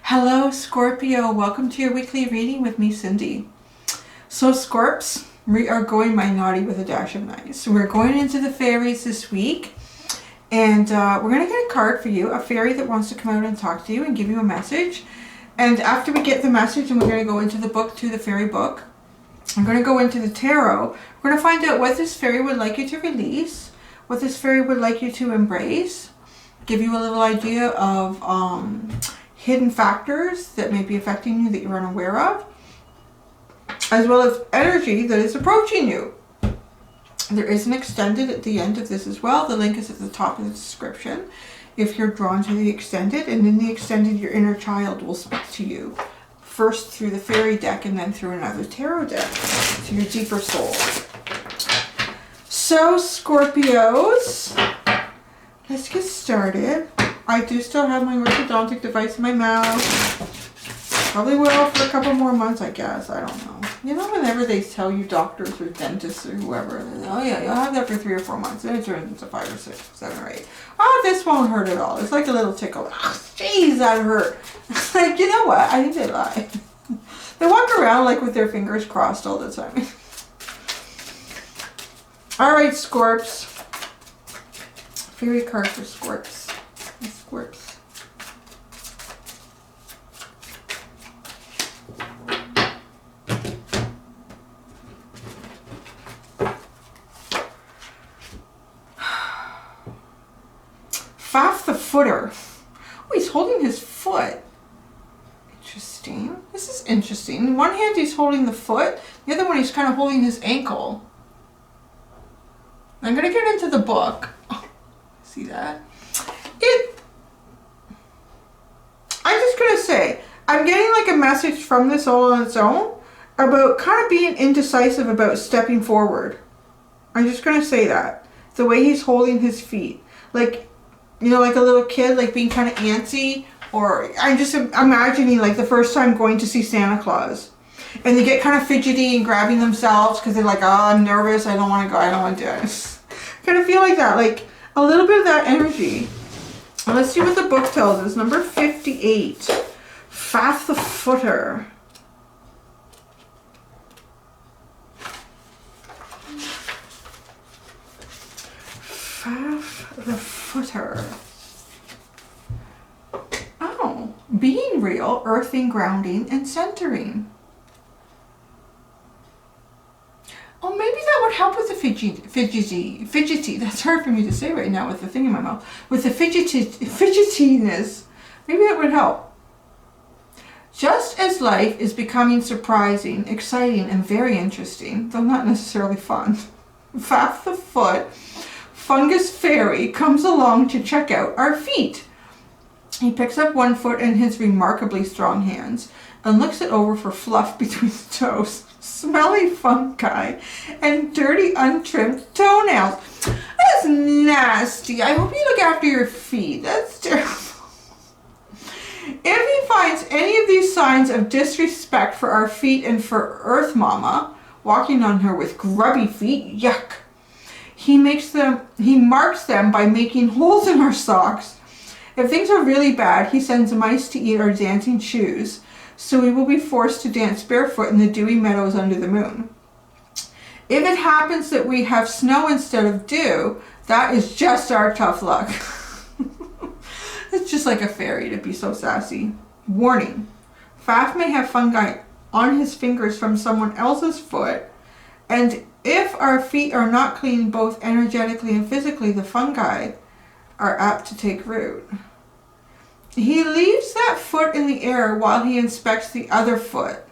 Hello Scorpio, welcome to your weekly reading with me, Cindy. So Scorps, we are going my naughty with a dash of nice. So we're going into the fairies this week, and we're going to get a card for you, a fairy that wants to come out and talk to you and give you a message. And after we get the message, and we're going to go into the book too, the fairy book, I'm going to go into the tarot. We're going to find out what this fairy would like you to release, what this fairy would like you to embrace, give you a little idea of hidden factors that may be affecting you that you're unaware of, as well as energy that is approaching you. There is an extended at the end of this as well. The link is at the top of the description if you're drawn to the extended, and in the extended your inner child will speak to you, first through the fairy deck and then through another tarot deck, to your deeper soul. So Scorpios, let's get started. I do still have my orthodontic device in my mouth. Probably will for a couple more months, I guess. I don't know. You know, whenever they tell you, doctors or dentists or whoever, oh yeah, you'll have that for 3 or 4 months. Then it turns into 5 or 6, 7 or 8. Oh, this won't hurt at all. It's like a little tickle. Oh, jeez, that hurt. Like, you know what? I think they lie. They walk around like with their fingers crossed all the time. Alright, Scorps. Fairy card for Scorps. Scorps. Faf the footer. Oh, he's holding his foot. Interesting. This is interesting. In one hand he's holding the foot. The other one he's kind of holding his ankle. I'm going to get into the book. Oh, see that? I'm just going to say, I'm getting like a message from this all on its own about kind of being indecisive about stepping forward. I'm just going to say that. The way he's holding his feet. Like, you know, like a little kid, like being kind of antsy. Or I'm just imagining like the first time going to see Santa Claus. And they get kind of fidgety and grabbing themselves because they're like, oh, I'm nervous. I don't want to go. I don't want to do it. Kind of feel like that. Like a little bit of that energy. Let's see what the book tells us. Number 58. Faf the footer. Faf the footer. Oh, being real, earthing, grounding, and centering. Oh, maybe that would help with the fidgety. That's hard for me to say right now with the thing in my mouth. With the fidgetiness. Maybe that would help. Just as life is becoming surprising, exciting, and very interesting, though not necessarily fun, Faf the foot, fungus fairy, comes along to check out our feet. He picks up one foot in his remarkably strong hands and looks it over for fluff between the toes, smelly fungi, and dirty untrimmed toenails. That's nasty. I hope you look after your feet. That's terrible. If he finds any of these signs of disrespect for our feet and for Earth Mama, walking on her with grubby feet, yuck. He marks them by making holes in our socks. If things are really bad, he sends mice to eat our dancing shoes, so we will be forced to dance barefoot in the dewy meadows under the moon. If it happens that we have snow instead of dew, that is just our tough luck. It's just like a fairy to be so sassy. Warning. Faf may have fungi on his fingers from someone else's foot, and if our feet are not clean both energetically and physically, the fungi are apt to take root. He leaves that foot in the air while he inspects the other foot,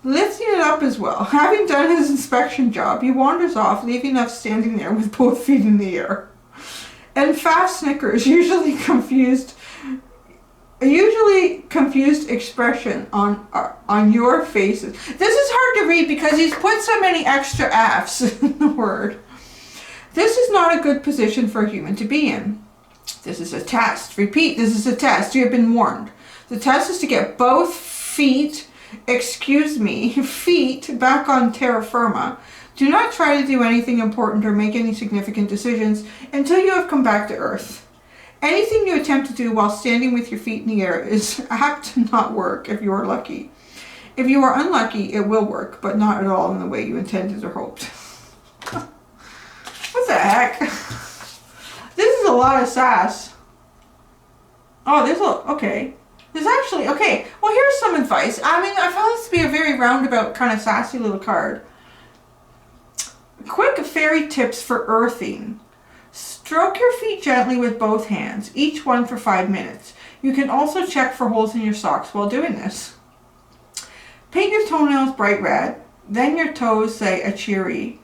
lifting it up as well. Having done his inspection job, he wanders off, leaving us standing there with both feet in the air. And Faf snickers, usually confused expression on your faces. This is hard to read because he's put so many extra F's in the word. This is not a good position for a human to be in. This is a test. Repeat, this is a test. You have been warned. The test is to get both feet back on terra firma. Do not try to do anything important or make any significant decisions until you have come back to Earth. Anything you attempt to do while standing with your feet in the air is apt to not work if you are lucky. If you are unlucky, it will work, but not at all in the way you intended or hoped. What the heck? This is a lot of sass. Oh, okay. There's actually, okay, well here's some advice. I mean, I found this to be a very roundabout, kind of sassy little card. Quick fairy tips for earthing. Stroke your feet gently with both hands, each one for 5 minutes. You can also check for holes in your socks while doing this. Paint your toenails bright red, then your toes say a cheery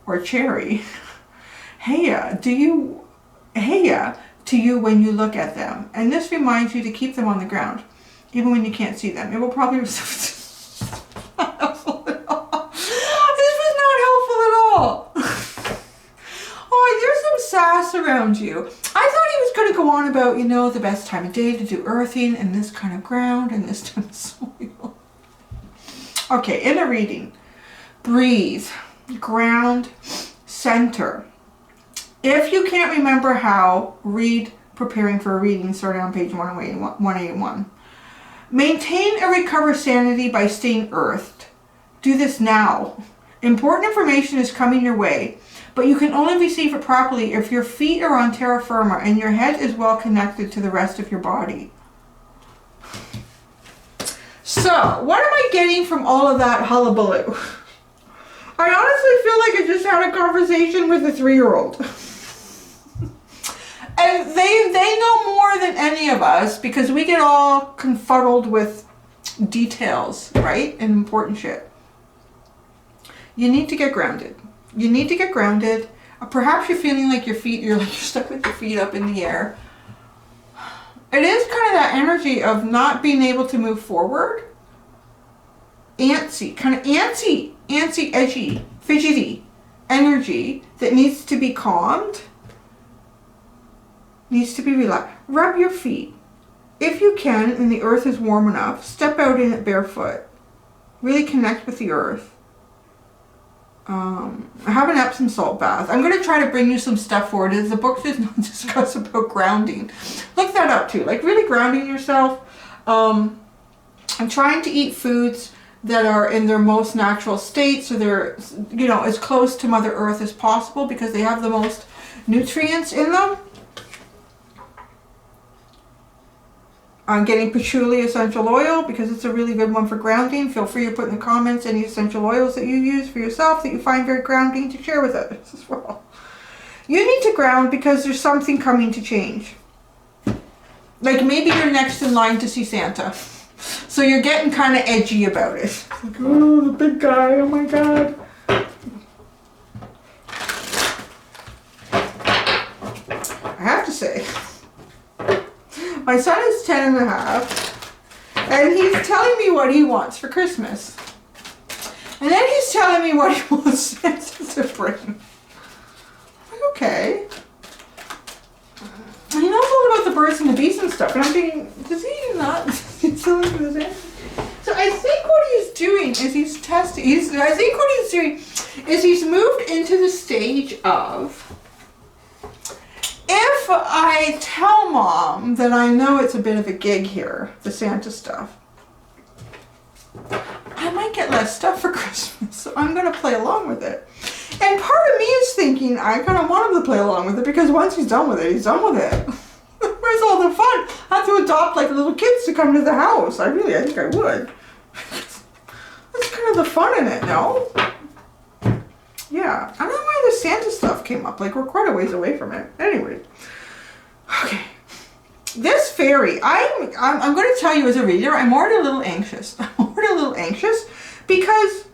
or cherry. Heya to you when you look at them. And this reminds you to keep them on the ground, even when you can't see them. It will probably... This was not helpful at all. Oh, there's some sass around you. I thought he was going to go on about, you know, the best time of day to do earthing and this kind of ground and this kind of soil. Okay, in a reading, breathe, ground, center. If you can't remember how, read Preparing for a Reading, starting on page 181. Maintain and recover sanity by staying earthed. Do this now. Important information is coming your way, but you can only receive it properly if your feet are on terra firma and your head is well connected to the rest of your body. So, what am I getting from all of that hullabaloo? I honestly feel like I just had a conversation with a 3-year-old. And they know more than any of us because we get all confuddled with details, right? And important shit. You need to get grounded. You need to get grounded. Perhaps you're feeling like you're stuck with your feet up in the air. It is kind of that energy of not being able to move forward. Antsy, edgy, fidgety energy that needs to be calmed, needs to be relaxed. Rub your feet. If you can, and the earth is warm enough, step out in it barefoot. Really connect with the earth. Have an Epsom salt bath. I'm going to try to bring you some stuff for it. The book does not discuss about grounding. Look that up too. Like really grounding yourself. I'm trying to eat foods that are in their most natural state, so they're, you know, as close to Mother Earth as possible because they have the most nutrients in them. I'm getting patchouli essential oil because it's a really good one for grounding. Feel free to put in the comments any essential oils that you use for yourself that you find very grounding to share with others as well. You need to ground because there's something coming to change. Like maybe you're next in line to see Santa. So you're getting kind of edgy about it. Like, oh, the big guy, oh my God. I have to say, my son is 10 and a half, and he's telling me what he wants for Christmas. And then he's telling me what he wants Santa to bring. I'm like, okay. He knows all about the birds and the bees and stuff, and I'm thinking, does he not? So I think what he's doing is he's testing. I think what he's doing is he's moved into the stage of, if I tell Mom that I know it's a bit of a gig here, the Santa stuff, I might get less stuff for Christmas, so I'm going to play along with it. And part of me is thinking I kind of want him to play along with it because once he's done with it, he's done with it. Where's all the fun? I have to adopt like little kids to come to the house. I think I would. That's kind of the fun in it, no? Yeah, I don't know why the Santa stuff came up. Like we're quite a ways away from it. Anyway, okay. This fairy, I'm going to tell you as a reader, I'm already a little anxious. Because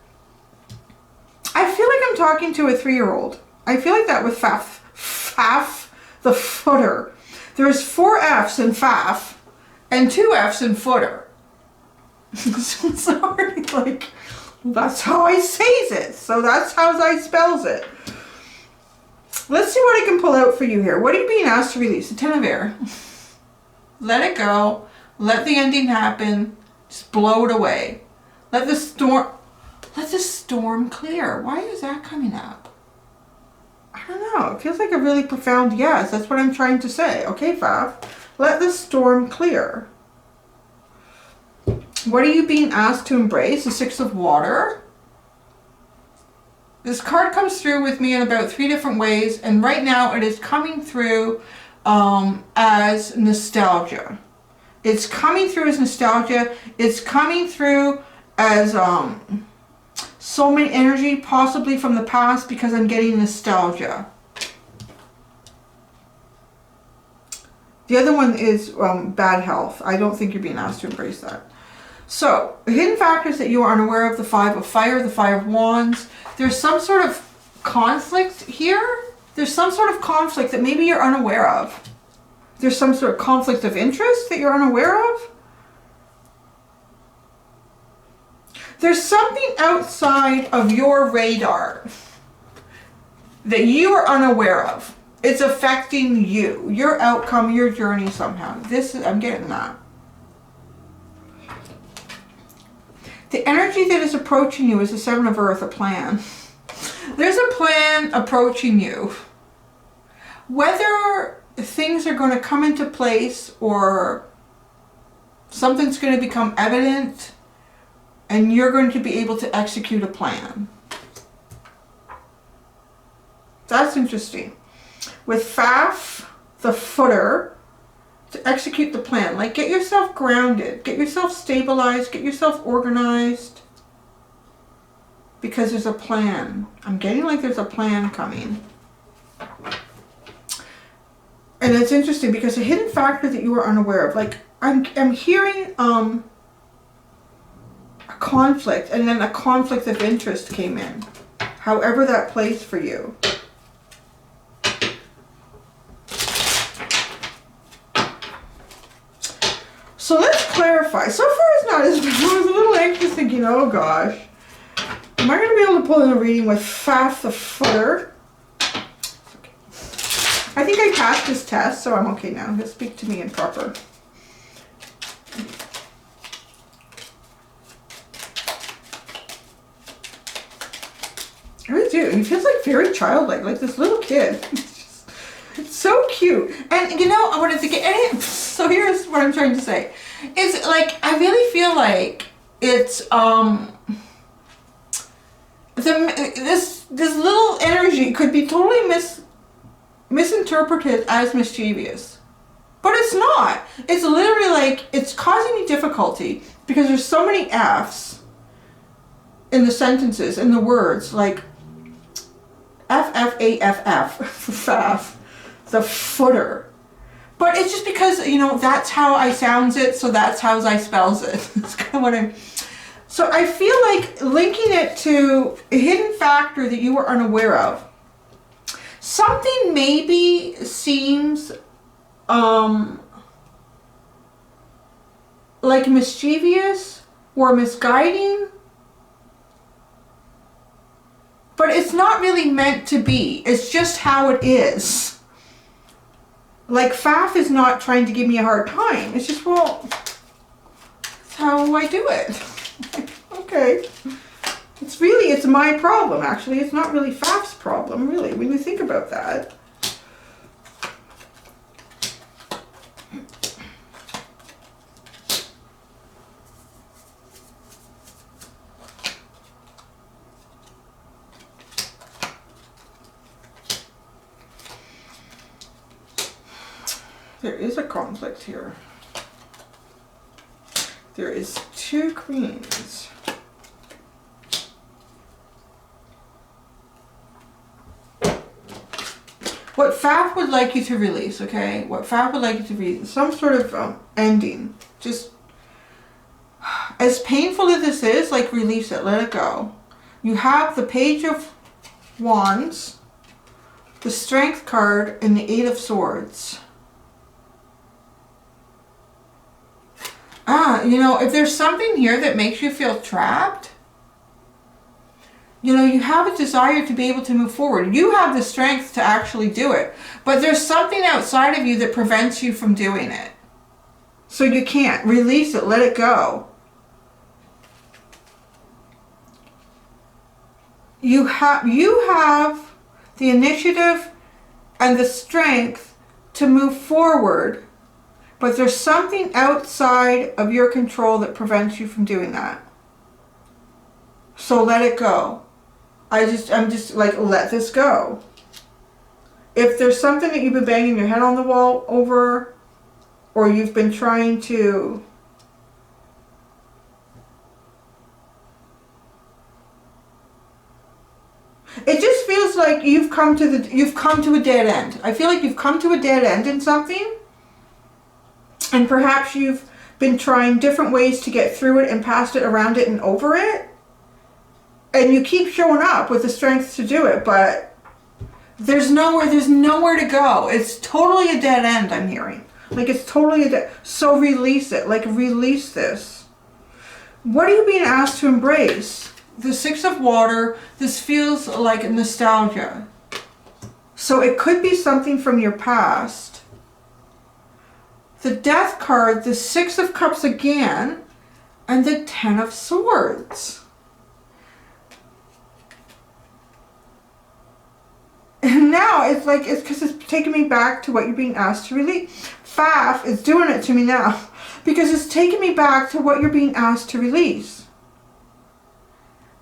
I feel like I'm talking to a 3-year-old. I feel like that with Faf, the footer. There's 4 F's in Faf and 2 F's in footer. So it's already like, that's how I says it. So that's how I spells it. Let's see what I can pull out for you here. What are you being asked to release? The 10 of air. Let it go. Let the ending happen. Just blow it away. Let the storm clear. Why is that coming up? I don't know. It feels like a really profound yes. That's what I'm trying to say. Okay, Faf. Let the storm clear. What are you being asked to embrace? The Six of Water. This card comes through with me in about 3 different ways, and right now it is coming through as nostalgia. It's coming through as nostalgia. It's coming through as soulmate energy, possibly from the past, because I'm getting nostalgia. The other one is bad health. I don't think you're being asked to embrace that. So, hidden factors that you are unaware of, the Five of Fire, the Five of Wands. There's some sort of conflict here. There's some sort of conflict that maybe you're unaware of. There's some sort of conflict of interest that you're unaware of. There's something outside of your radar that you are unaware of. It's affecting you, your outcome, your journey somehow. I'm getting that. The energy that is approaching you is the Seven of Earth, a plan. There's a plan approaching you. Whether things are going to come into place or something's going to become evident and you're going to be able to execute a plan. That's interesting. With Faf, the footer, to execute the plan. Like, get yourself grounded, get yourself stabilized, get yourself organized. Because there's a plan. I'm getting like there's a plan coming. And it's interesting because a hidden factor that you were unaware of. Like, I'm hearing a conflict, and then a conflict of interest came in. However that plays for you. So let's clarify. So far it's not as bad. I was a little anxious thinking, oh gosh. Am I going to be able to pull in a reading with Faf the footer? Okay. I think I passed this test, so I'm okay now. He'll speak to me in proper. I really do. He feels like very childlike, like this little kid. It's so cute. And you know, I wanted to get so here's what I'm trying to say. It's like, I really feel like it's this little energy could be totally misinterpreted as mischievous. But it's not. It's literally like, it's causing me difficulty because there's so many F's in the sentences, in the words, like F-F-A-F-F, Faf, the footer. But it's just because, you know, that's how I sounds it, so that's how I spells it. That's kind of what I'm... So I feel like linking it to a hidden factor that you were unaware of. Something maybe seems like mischievous or misguiding, but it's not really meant to be. It's just how it is. Like, Faf is not trying to give me a hard time. It's just, well, that's how I do it. Okay. It's my problem, actually. It's not really Faf's problem, really, when you think about that. There is a conflict here. There is 2 queens. What Faf would like you to release, okay? What Faf would like you to release, some sort of ending. Just, as painful as this is, like, release it, let it go. You have the Page of Wands, the Strength card, and the 8 of Swords. You know, if there's something here that makes you feel trapped, you know, you have a desire to be able to move forward. You have the strength to actually do it. But there's something outside of you that prevents you from doing it. So you can't. Release it. Let it go. You have the initiative and the strength to move forward, but there's something outside of your control that prevents you from doing that. So let it go. I'm just like, let this go. If there's something that you've been banging your head on the wall over, or you've been trying to it just feels like you've come to a dead end. I feel like you've come to a dead end in something, and perhaps you've been trying different ways to get through it and past it, around it, and over it, and you keep showing up with the strength to do it, but there's nowhere to go. It's totally a dead end, I'm hearing. Like, it's totally a dead. So release it. Like, release this. What are you being asked to embrace? The Six of Water, this feels like nostalgia. So it could be something from your past. The Death card, the Six of Cups again, and the Ten of Swords. And now it's like, it's because it's taking me back to what you're being asked to release. Faff is doing it to me now because it's taking me back to what you're being asked to release.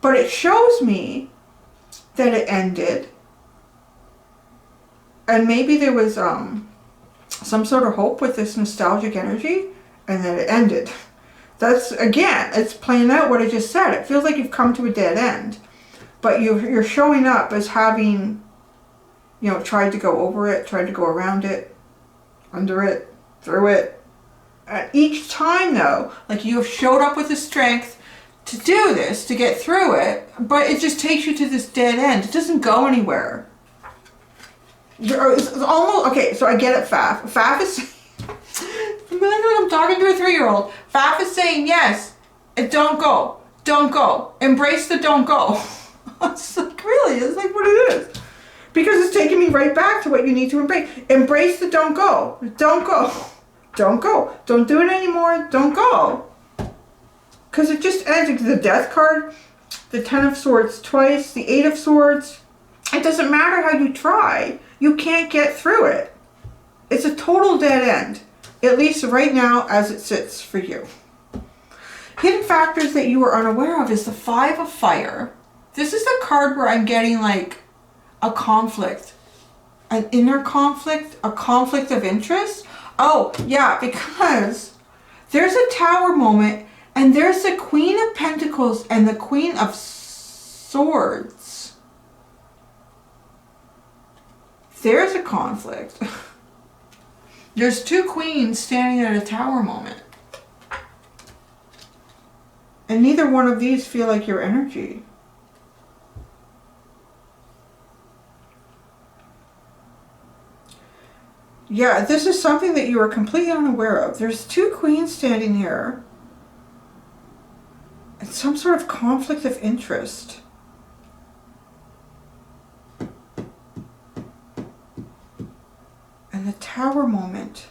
But it shows me that it ended, and maybe there was some sort of hope with this nostalgic energy, and then it ended. That's, again, it's playing out what I just said. It feels like you've come to a dead end, but you're showing up as having, you know, tried to go over it, tried to go around it, under it, through it. Each time, though, like, you have showed up with the strength to do this, to get through it, but it just takes you to this dead end. It doesn't go anywhere. It's almost, okay, so I get it, Faff. Faff is, I'm talking to a 3-year-old. Faff is saying, yes, don't go. Don't go. Embrace the don't go. It's like, really? It's like what it is. Because it's taking me right back to what you need to embrace. Embrace the don't go. Don't go. Don't go. Don't do it anymore. Don't go. Because it just ends. The Death card, the Ten of Swords twice, the Eight of Swords. It doesn't matter how you try. You can't get through it. It's a total dead end. At least right now as it sits for you. Hidden factors that you are unaware of is the Five of Fire. This is the card where I'm getting like a conflict. An inner conflict. A conflict of interest. Oh, yeah, because there's a Tower moment. And there's the Queen of Pentacles and the Queen of Swords. There's a conflict. There's two queens standing at a Tower moment. And neither one of these feel like your energy. Yeah, this is something that you are completely unaware of. There's two queens standing here. It's some sort of conflict of interest. And the Tower moment.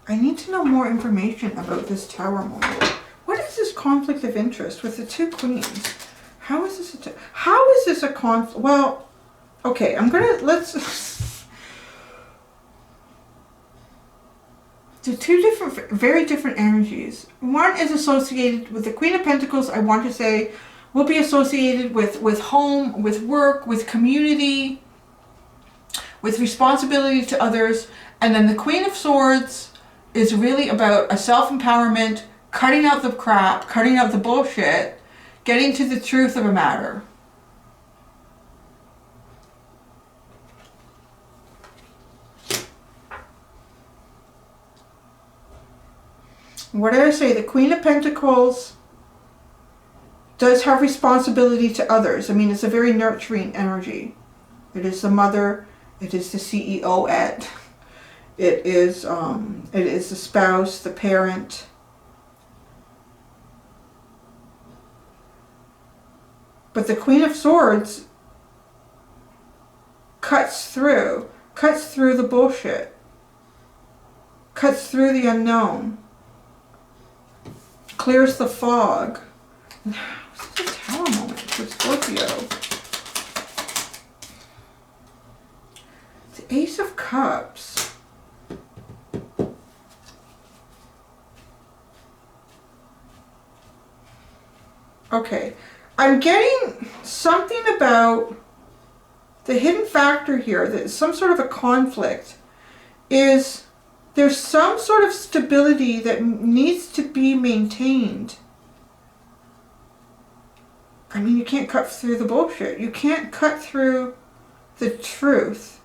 I need to know more information about this Tower moment. What is this conflict of interest with the two queens? How is this a conflict? Well, okay, let's So two different, very different energies. One is associated with the Queen of Pentacles, I want to say, will be associated with home, with work, with community, with responsibility to others. And then the Queen of Swords is really about a self-empowerment, cutting out the crap, cutting out the bullshit, getting to the truth of a matter. What did I say? The Queen of Pentacles does have responsibility to others. I mean, it's a very nurturing energy. It is the mother. It is the CEO-ette. It is the spouse, the parent. But the Queen of Swords cuts through the bullshit, cuts through the unknown. Clears the fog. This is a Tower moment for Scorpio. Ace of Cups. Okay. I'm getting something about the hidden factor here, that some sort of a conflict, is there's some sort of stability that needs to be maintained. I mean, you can't cut through the bullshit. You can't cut through the truth.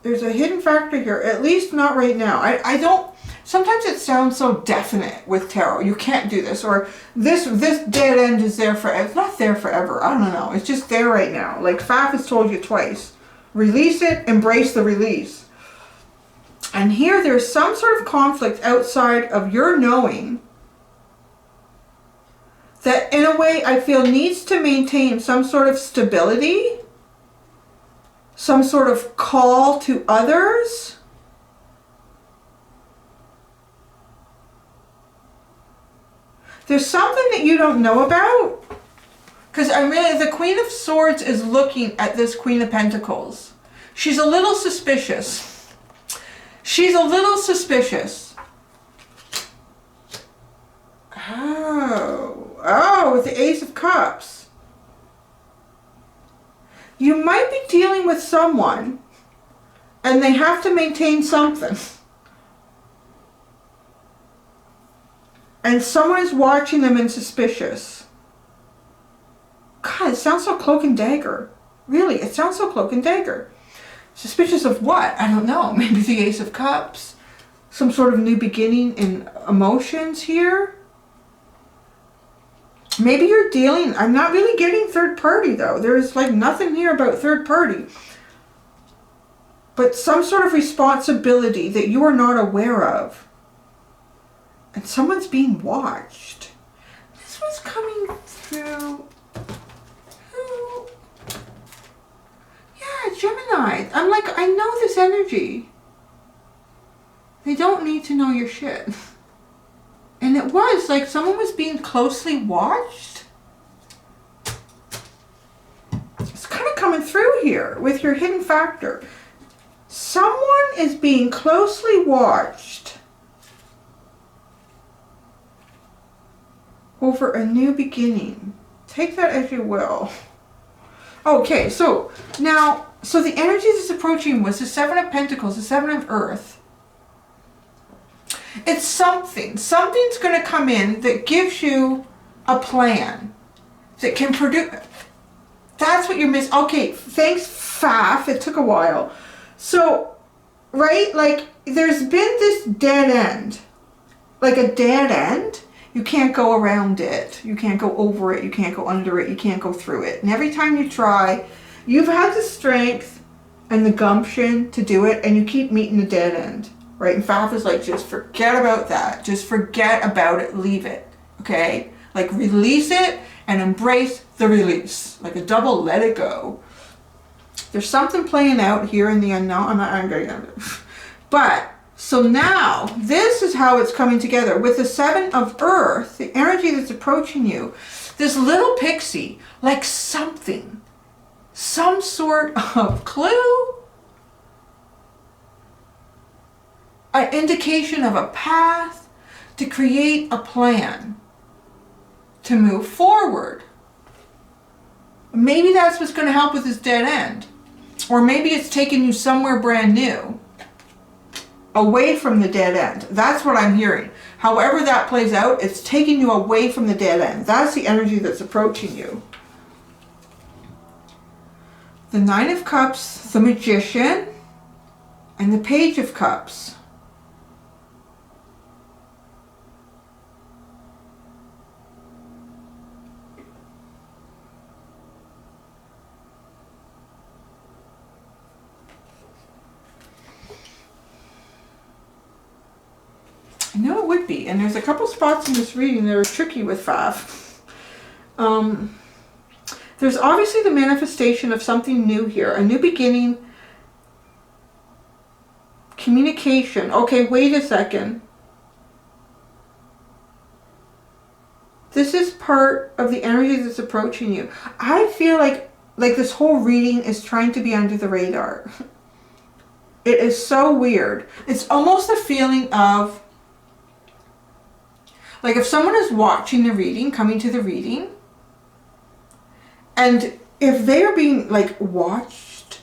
There's a hidden factor here, at least not right now. I don't, sometimes it sounds so definite with tarot. You can't do this, or this dead end is there forever. It's not there forever. I don't know. It's just there right now. Like Faf has told you twice. Release it, embrace the release. And here there's some sort of conflict outside of your knowing that in a way I feel needs to maintain some sort of stability, some sort of call to others. There's something that you don't know about. Because I'm really, the Queen of Swords is looking at this Queen of Pentacles. She's a little suspicious. She's a little suspicious. Oh, with the Ace of Cups. You might be dealing with someone and they have to maintain something. And someone is watching them and suspicious. God, it sounds so Cloak and Dagger. Really, it sounds so Cloak and Dagger. Suspicious of what? I don't know. Maybe the Ace of Cups. Some sort of new beginning in emotions here. Maybe you're dealing, I'm not really getting third party though. There's like nothing here about third party. But some sort of responsibility that you are not aware of. And someone's being watched. This was coming through. Yeah, Gemini. I'm like, I know this energy. They don't need to know your shit. And it was like someone was being closely watched. It's kind of coming through here with your hidden factor. Someone is being closely watched over a new beginning. Take that as you will. Okay, so now, the energy that's approaching was the Seven of Pentacles, the Seven of Earth. It's something. Something's going to come in that gives you a plan that can produce. That's what you're missing. Okay, thanks, Faf. It took a while. So, right, like there's been this dead end. Like a dead end. You can't go around it. You can't go over it. You can't go under it. You can't go through it. And every time you try, you've had the strength and the gumption to do it, and you keep meeting the dead end. Right? And Faf is like, just forget about that. Just forget about it. Leave it. Okay? Like release it and embrace the release. Like a double let it go. There's something playing out here in the unknown. I'm not angry at it. But, so now, this is how it's coming together. With the Seven of Earth, the energy that's approaching you, this little pixie, like something, some sort of clue, an indication of a path to create a plan to move forward. Maybe that's what's going to help with this dead end. Or maybe it's taking you somewhere brand new, away from the dead end. That's what I'm hearing. However that plays out, it's taking you away from the dead end. That's the energy that's approaching you. The Nine of Cups, the Magician, and the Page of Cups. I know it would be, and there's a couple spots in this reading that are tricky with Faf. There's obviously the manifestation of something new here, a new beginning, communication. Okay, wait a second. This is part of the energy that's approaching you. I feel like this whole reading is trying to be under the radar. It is so weird. It's almost a feeling of, like if someone is watching the reading, coming to the reading, and if they are being like watched,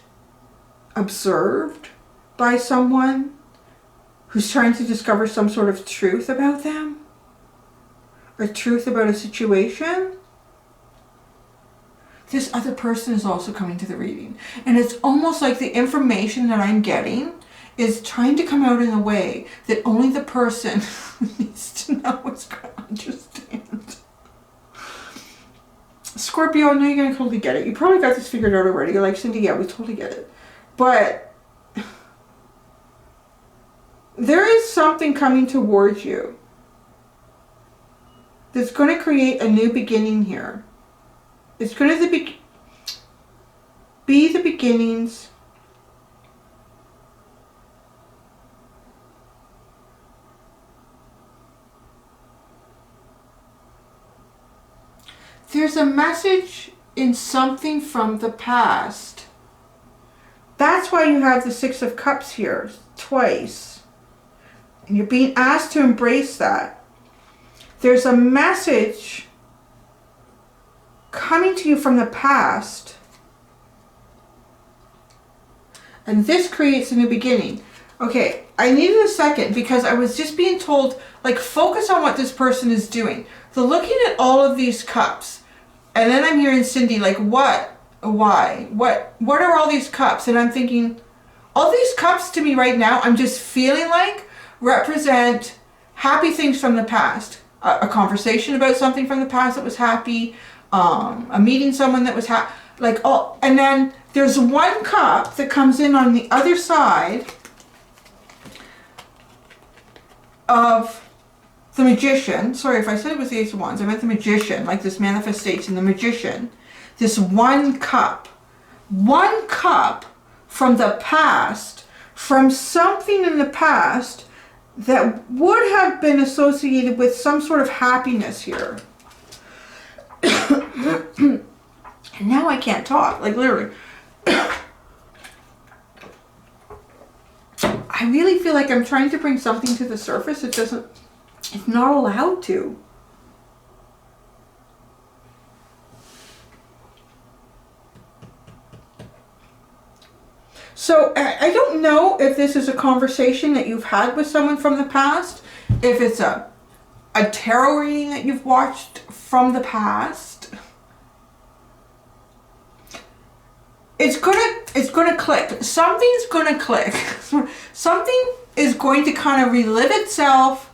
observed by someone who's trying to discover some sort of truth about them, or truth about a situation, this other person is also coming to the reading. And it's almost like the information that I'm getting is trying to come out in a way that only the person who needs to know is going to understand. Scorpio, I know you're going to totally get it. You probably got this figured out already. You're like, Cindy, yeah, we totally get it. But there is something coming towards you that's going to create a new beginning here. It's going to be the beginnings there's a message in something from the past. That's why you have the Six of Cups here twice. And you're being asked to embrace that. There's a message coming to you from the past. And this creates a new beginning. Okay, I needed a second because I was just being told, like, focus on what this person is doing. So looking at all of these cups, and then I'm hearing Cindy, like, what? Why? What are all these cups? And I'm thinking, all these cups to me right now, I'm just feeling like represent happy things from the past. A conversation about something from the past that was happy, a meeting someone that was happy, like, oh, and then there's one cup that comes in on the other side of the Magician. Sorry if I said it was the Ace of Wands, I meant the Magician, like this manifestation, the Magician. This one cup from the past, from something in the past that would have been associated with some sort of happiness here. And now I can't talk, like literally. I really feel like I'm trying to bring something to the surface. It's not allowed to. So I don't know if this is a conversation that you've had with someone from the past, if it's a tarot reading that you've watched from the past. It's gonna click. Something's gonna click. Something is going to kind of relive itself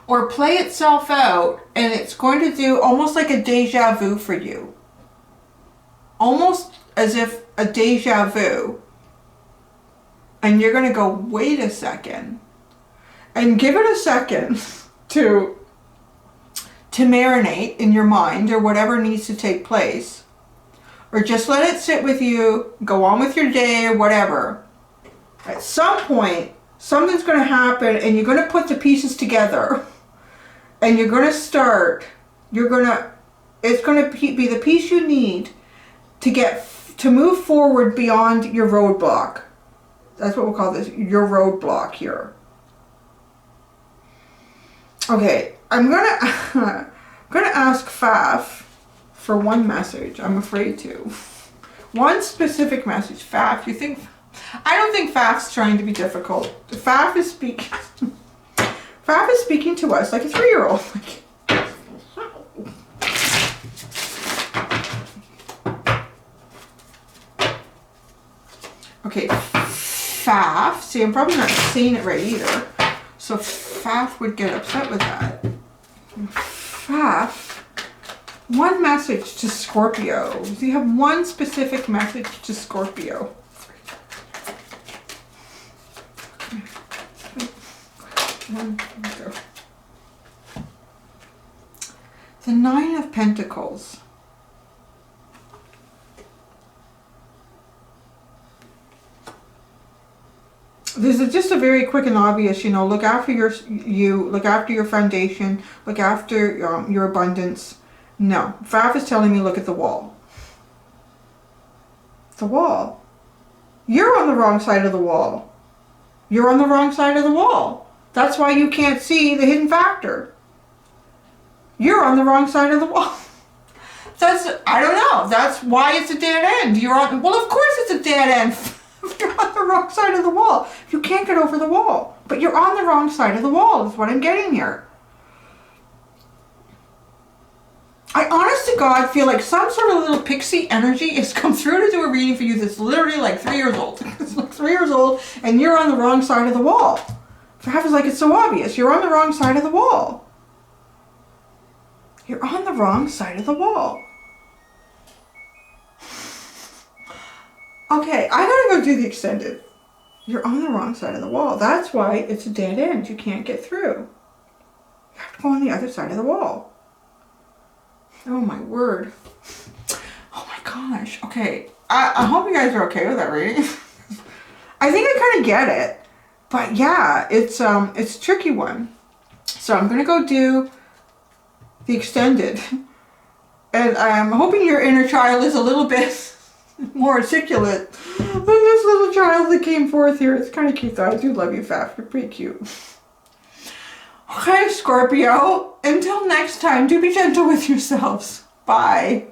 or play itself out, and it's going to do almost like a deja vu for you. Almost as if a deja vu. And you're going to go, wait a second. And give it a second to marinate in your mind or whatever needs to take place. Or just let it sit with you, go on with your day or whatever. At some point, something's going to happen and you're going to put the pieces together. And you're going to start, it's going to be the piece you need to move forward beyond your roadblock. That's what we'll call this, your roadblock here. Okay, I'm gonna ask Faf for one message. I'm afraid to. One specific message. Faf, I don't think Faf's trying to be difficult. Faf is speaking to us like a 3-year-old. Okay, Faf. See, I'm probably not saying it right either. So Faf would get upset with that. Faf, one message to Scorpio. Do you have one specific message to Scorpio? The Nine of Pentacles. This is just a very quick and obvious, look after look after your foundation, look after your abundance. No, Faf is telling me look at the wall. The wall. You're on the wrong side of the wall. You're on the wrong side of the wall. That's why you can't see the hidden factor. You're on the wrong side of the wall. I don't know. That's why it's a dead end. Well, of course it's a dead end. You're on the wrong side of the wall. You can't get over the wall. But you're on the wrong side of the wall is what I'm getting here. I honest to God feel like some sort of little pixie energy has come through to do a reading for you that's literally like 3 years old. It's like 3 years old and you're on the wrong side of the wall. Perhaps like it's so obvious. You're on the wrong side of the wall. You're on the wrong side of the wall. Okay, I gotta go do the extended. You're on the wrong side of the wall. That's why it's a dead end. You can't get through. You have to go on the other side of the wall. Oh my word. Oh my gosh. Okay. I hope you guys are okay with that reading. I think I kind of get it. But yeah, it's a tricky one. So I'm going to go do the extended. And I'm hoping your inner child is a little bit more articulate than this little child that came forth here. It's kind of cute though. I do love you, Faf. You're pretty cute. Okay, Scorpio. Until next time, do be gentle with yourselves. Bye.